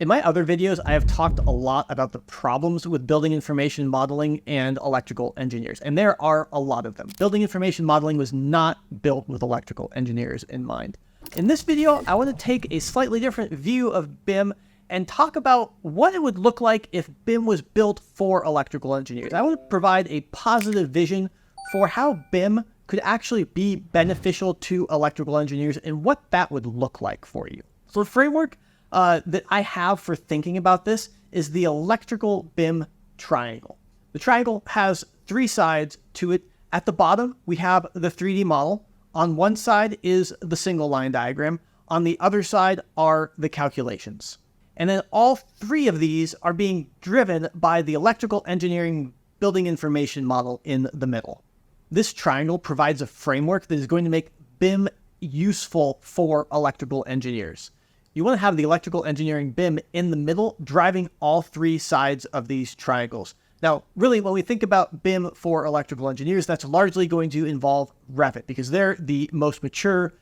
In my other videos, I have talked a lot about the problems with building information modeling and electrical engineers, and there are a lot of them. Building information modeling was not built with electrical engineers in mind. In this video, I want to take a slightly different view of BIM and talk about what it would look like if BIM was built for electrical engineers. I want to provide a positive vision for how BIM could actually be beneficial to electrical engineers and what that would look like for you. So the framework that I have for thinking about this is the electrical BIM triangle. The triangle has three sides to it. At the bottom, we have the 3D model. On one side is the single line diagram. On the other side are the calculations. And then all three of these are being driven by the electrical engineering building information model in the middle. This triangle provides a framework that is going to make BIM useful for electrical engineers. You want to have the electrical engineering BIM in the middle, driving all three sides of these triangles. Now, really, when we think about BIM for electrical engineers, that's largely going to involve Revit because they're the most mature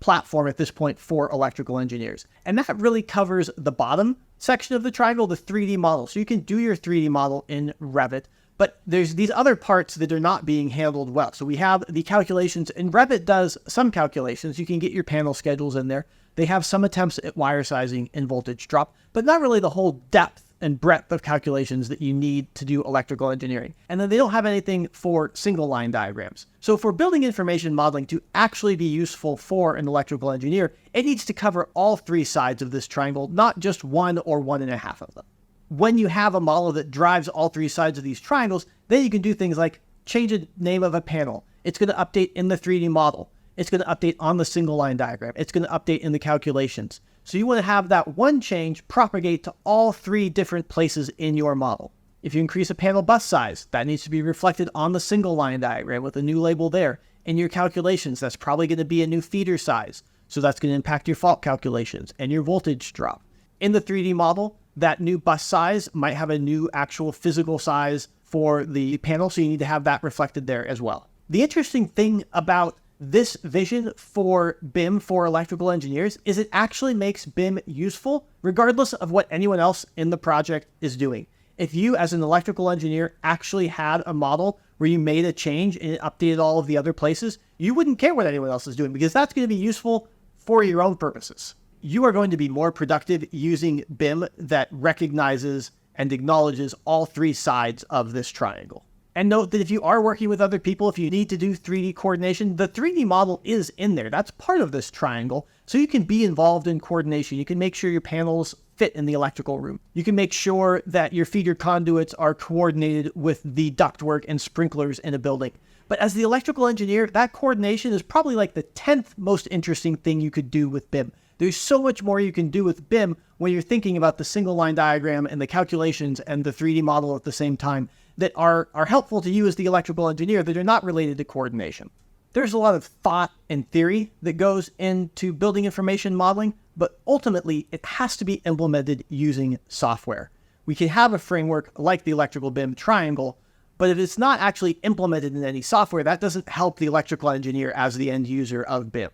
platform at this point for electrical engineers. And that really covers the bottom section of the triangle, the 3D model. So you can do your 3D model in Revit, but there's these other parts that are not being handled well. So we have the calculations, and Revit does some calculations. You can get your panel schedules in there. They have some attempts at wire sizing and voltage drop, but not really the whole depth and breadth of calculations that you need to do electrical engineering. And then they don't have anything for single line diagrams. So for building information modeling to actually be useful for an electrical engineer, it needs to cover all three sides of this triangle, not just one or one and a half of them. When you have a model that drives all three sides of these triangles, then you can do things like change the name of a panel. It's going to update in the 3D model. It's going to update on the single line diagram. It's going to update in the calculations. So you want to have that one change propagate to all three different places in your model. If you increase a panel bus size, that needs to be reflected on the single line diagram with a new label there. In your calculations, that's probably going to be a new feeder size. So that's going to impact your fault calculations and your voltage drop. In the 3D model, that new bus size might have a new actual physical size for the panel, so you need to have that reflected there as well. The interesting thing about this vision for BIM for electrical engineers is it actually makes BIM useful regardless of what anyone else in the project is doing. If you as an electrical engineer actually had a model where you made a change and it updated all of the other places, you wouldn't care what anyone else is doing because that's going to be useful for your own purposes. You are going to be more productive using BIM that recognizes and acknowledges all three sides of this triangle. And note that if you are working with other people, if you need to do 3D coordination, the 3D model is in there. That's part of this triangle. So you can be involved in coordination. You can make sure your panels fit in the electrical room. You can make sure that your feeder conduits are coordinated with the ductwork and sprinklers in a building. But as the electrical engineer, that coordination is probably like the 10th most interesting thing you could do with BIM. There's so much more you can do with BIM when you're thinking about the single line diagram and the calculations and the 3D model at the same time that are helpful to you as the electrical engineer that are not related to coordination. There's a lot of thought and theory that goes into building information modeling, but ultimately it has to be implemented using software. We can have a framework like the electrical BIM triangle, but if it's not actually implemented in any software, that doesn't help the electrical engineer as the end user of BIM.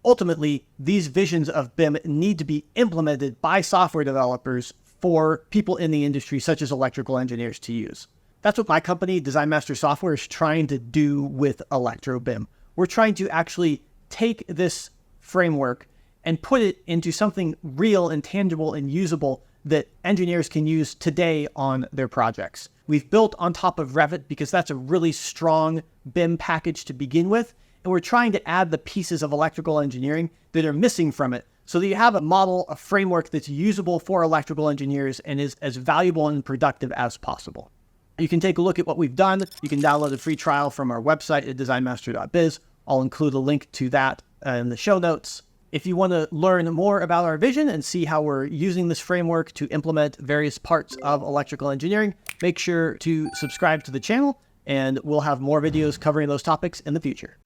Ultimately, these visions of BIM need to be implemented by software developers for people in the industry, such as electrical engineers, to use. That's what my company, Design Master Software, is trying to do with ElectroBIM. We're trying to actually take this framework and put it into something real and tangible and usable that engineers can use today on their projects. We've built on top of Revit because that's a really strong BIM package to begin with, and we're trying to add the pieces of electrical engineering that are missing from it so that you have a model, a framework that's usable for electrical engineers and is as valuable and productive as possible. You can take a look at what we've done. You can download a free trial from our website at designmaster.biz. I'll include a link to that in the show notes. If you want to learn more about our vision and see how we're using this framework to implement various parts of electrical engineering, make sure to subscribe to the channel, and we'll have more videos covering those topics in the future.